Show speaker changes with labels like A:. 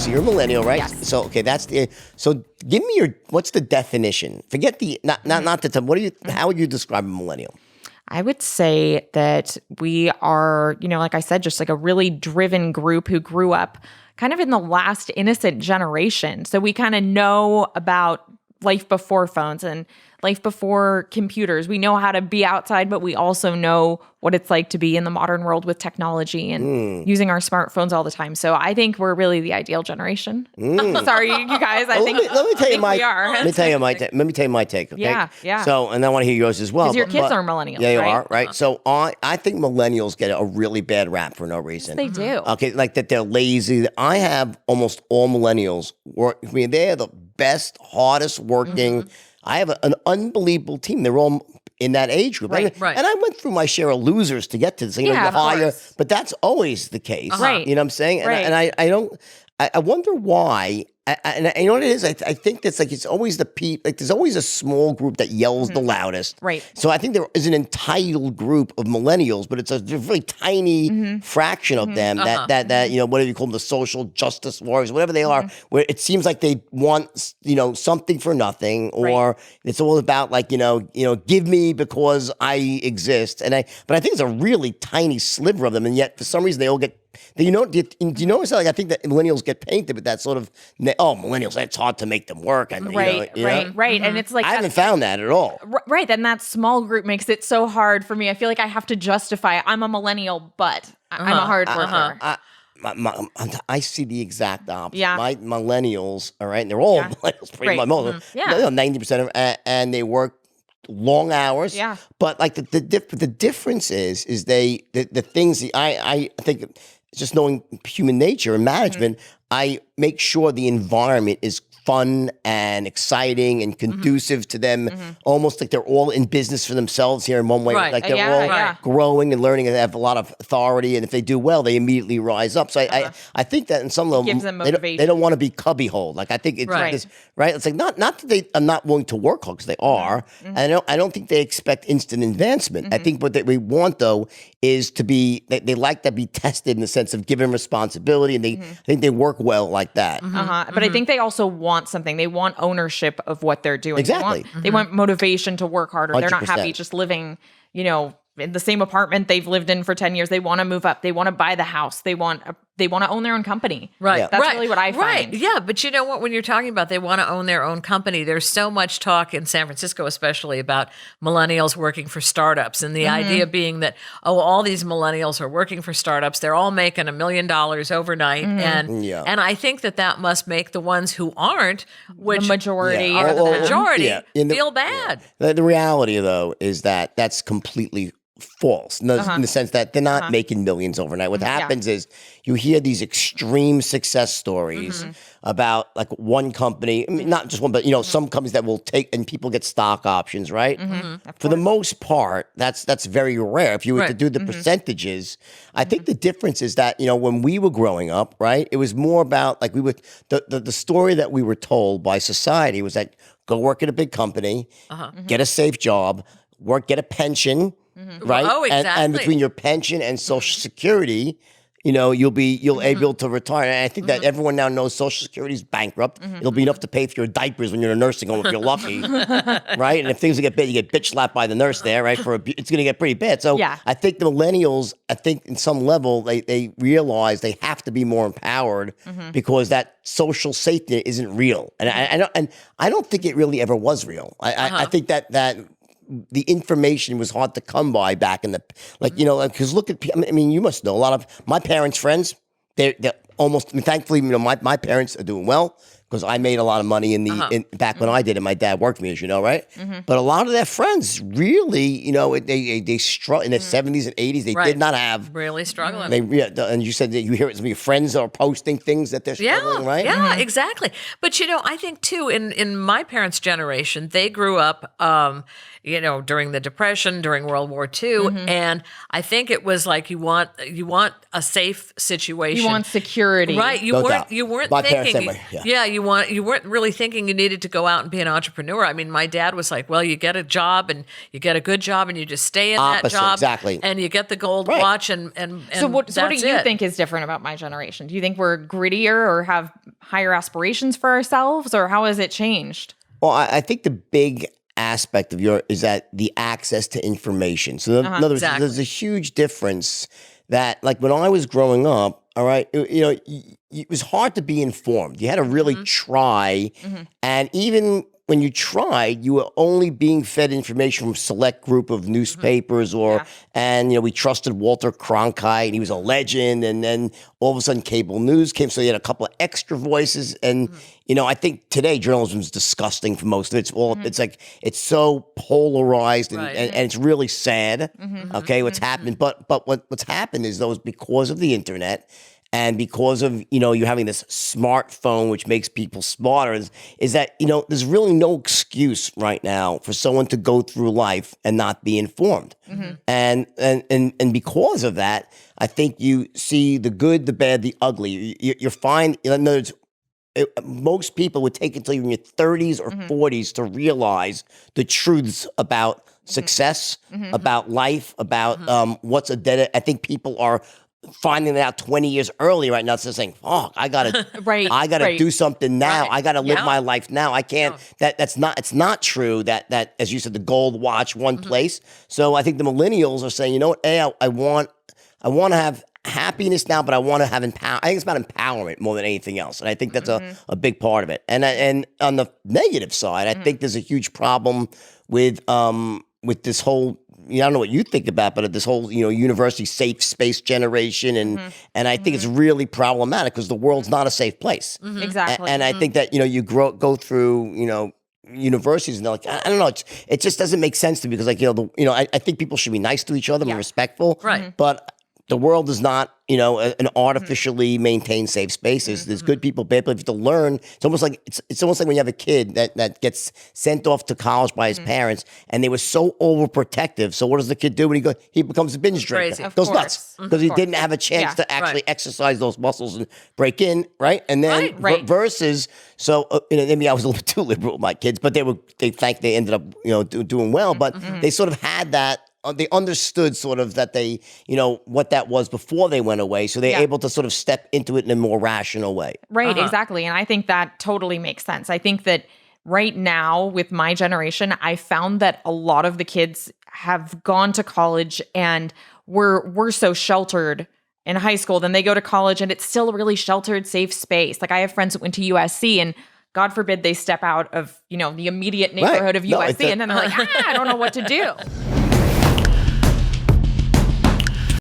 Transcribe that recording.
A: so you're a millennial, right?
B: Yes.
A: So okay, so give me what's the definition? Forget the not the how would you describe a millennial?
B: I would say that we are, like I said, just like a really driven group who grew up kind of in the last innocent generation. So we kind of know about life before phones and life before computers. We know how to be outside, but we also know what it's like to be in the modern world with technology and using our smartphones all the time. So I think we're really the ideal generation. Sorry, you guys.
A: Let me tell you my take. Okay.
B: Yeah.
A: So, and I want to hear yours as well.
B: Because your kids are millennials.
A: Yeah, you
B: right?
A: are, right? So I think millennials get a really bad rap for no reason.
B: Yes, they do.
A: Okay, like that they're lazy. I have almost all millennials work. I mean, they're the best, hardest working. I have an unbelievable team. They're all in that age group.
B: Right.
A: And I went through my share of losers to get to this. You hire, but that's always the case.
B: Right.
A: You know what I'm saying?
B: Right.
A: And I wonder why. And you know what it is? I think that's like it's always there's always a small group that yells the loudest.
B: Right.
A: So I think there is an entitled group of millennials, but it's a really tiny fraction of them that whatever you call them, the social justice warriors, whatever they are, where it seems like they want something for nothing, or it's all about like give me because I exist. But I think it's a really tiny sliver of them, and yet for some reason they all get. Do you notice that? Like I think that millennials get painted with that sort of millennials. It's hard to make them work. And
B: right. And it's like
A: I haven't found that at all.
B: Right, and that small group makes it so hard for me. I feel like I have to justify I'm a millennial, but I'm a hard worker.
A: I see the exact opposite.
B: Yeah.
A: My millennials, all right, and they're all millennials, pretty much. 90% of them, and they work long hours.
B: Yeah.
A: But like the difference is the things I think just knowing human nature and management, I make sure the environment is fun and exciting and conducive to them, almost like they're all in business for themselves here in one way.
C: Right.
A: Like they're all growing and learning and they have a lot of authority. And if they do well, they immediately rise up. So I think that in some level,
B: gives them motivation.
A: they don't want to be cubbyholed. Like I think it's like this, right? It's like not that I'm not willing to work hard because they are. And I don't think they expect instant advancement. I think what we want though is to be, they like to be tested in the sense of giving responsibility, and I think they work well like that.
B: But I think they also want something. They want ownership of what they're doing.
A: Exactly.
B: They want motivation to work harder. They're not
A: 100%.
B: happy just living, in the same apartment they've lived in for 10 years. They want to move up. They want to buy the house. They want to own their own company.
C: Right.
A: Yeah.
B: That's really what I find.
C: Right. Yeah. But you know what? When you're talking about they want to own their own company, there's so much talk in San Francisco, especially about millennials working for startups. And the idea being that, all these millennials are working for startups. They're all making $1 million overnight. And I think that must make the ones who aren't, which
B: The majority.
C: are the majority,
A: In the-
C: feel bad.
A: The reality, though, is that that's completely false in the sense that they're not making millions overnight. What happens is you hear these extreme success stories about like one company, I mean, not just one, but some companies that will take and people get stock options, right? For the most part, that's very rare. If you were to do the percentages, I think the difference is that when we were growing up, right, it was more about like the story that we were told by society was that go work at a big company, get a safe job, get a pension. Right.
C: Oh, exactly.
A: And between your pension and Social Security, you'll be able to retire. And I think that everyone now knows Social Security is bankrupt. It'll be enough to pay for your diapers when you're in a nursing home if you're lucky, right? And if things get bad, you get bitch slapped by the nurse there, right? It's going to get pretty bad. So I think the millennials, in some level, they realize they have to be more empowered because that social safety net isn't real, and I don't think it really ever was real. I think that. The information was hard to come by back in the, because look at, I mean, you must know a lot of my parents' friends, they're almost, thankfully, my parents are doing well because I made a lot of money back when I did it. My dad worked for me, as you know, right? But a lot of their friends really, they struggled in their 70s and 80s. They did not have.
C: Really struggling.
A: And you said that you hear it, some of your friends are posting things that they're struggling, right?
C: Yeah, exactly. But, I think, too, in my parents' generation, they grew up during the Depression, during World War II. And I think it was like you want a safe situation.
B: You want security.
C: Right.
A: No doubt.
C: You weren't
A: My parents
C: thinking,
A: said, yeah.
C: you weren't really thinking you needed to go out and be an entrepreneur. I mean, my dad was like, well, you get a job and you get a good job and you just stay in that job.
A: Exactly.
C: And you get the gold watch and
B: So what do
C: that's
B: you
C: it.
B: think is different about my generation? Do you think we're grittier or have higher aspirations for ourselves, or how has it changed?
A: Well, I think the big aspect of is that the access to information. So in other words,
C: Exactly.
A: there's a huge difference that, like, when I was growing up, all right, it was hard to be informed. You had to really try, and even when you tried, you were only being fed information from a select group of newspapers, and we trusted Walter Cronkite, and he was a legend. And then all of a sudden, cable news came, so you had a couple of extra voices. And I think today journalism is disgusting for most of it. It's all it's like it's so polarized, and,
C: Right.
A: and it's really sad. Okay, what's happened? But what's happened is because of the internet. And because of, you having this smartphone, which makes people smarter, is that, there's really no excuse right now for someone to go through life and not be informed. And because of that, I think you see the good, the bad, the ugly. You find, in other words, most people would take until you're in your 30s or 40s to realize the truths about success, about life, about what's a dead. I think people are finding it out 20 years early right now. So saying, "Oh, I gotta, I gotta do something now.
C: Right.
A: I gotta live
C: Yeah.
A: my life now. I can't." It's not true. That as you said, the gold watch one place. So I think the millennials are saying, you know what? I want to have happiness now, but I want to have empower. I think it's about empowerment more than anything else, and I think that's a big part of it. And on the negative side, I think there's a huge problem with this whole. I don't know what you think about, but this whole university safe space generation, and I think it's really problematic because the world's not a safe place.
B: Exactly.
A: And I think that you go through universities and they're like, I don't know, it just doesn't make sense to me because I think people should be nice to each other and respectful,
C: Right.
A: But the world is not an artificially maintained safe space. There's good people, bad people. If you have to learn, it's almost like when you have a kid that gets sent off to college by his parents, and they were so overprotective. So what does the kid do when he becomes a binge drinker?
C: Crazy. Of
A: Goes
B: course.
A: nuts because he didn't have a chance to actually exercise those muscles and break in, right? And then
B: Right.
A: versus maybe I was a little too liberal with my kids, but they ended up doing well, but they sort of had that. They understood sort of that they, what that was before they went away. So they're able to sort of step into it in a more rational way.
B: Right, exactly. And I think that totally makes sense. I think that right now with my generation, I found that a lot of the kids have gone to college and we're so sheltered in high school. Then they go to college and it's still a really sheltered, safe space. Like I have friends that went to USC and God forbid they step out of, the immediate neighborhood of USC and then they're like, I don't know what to do.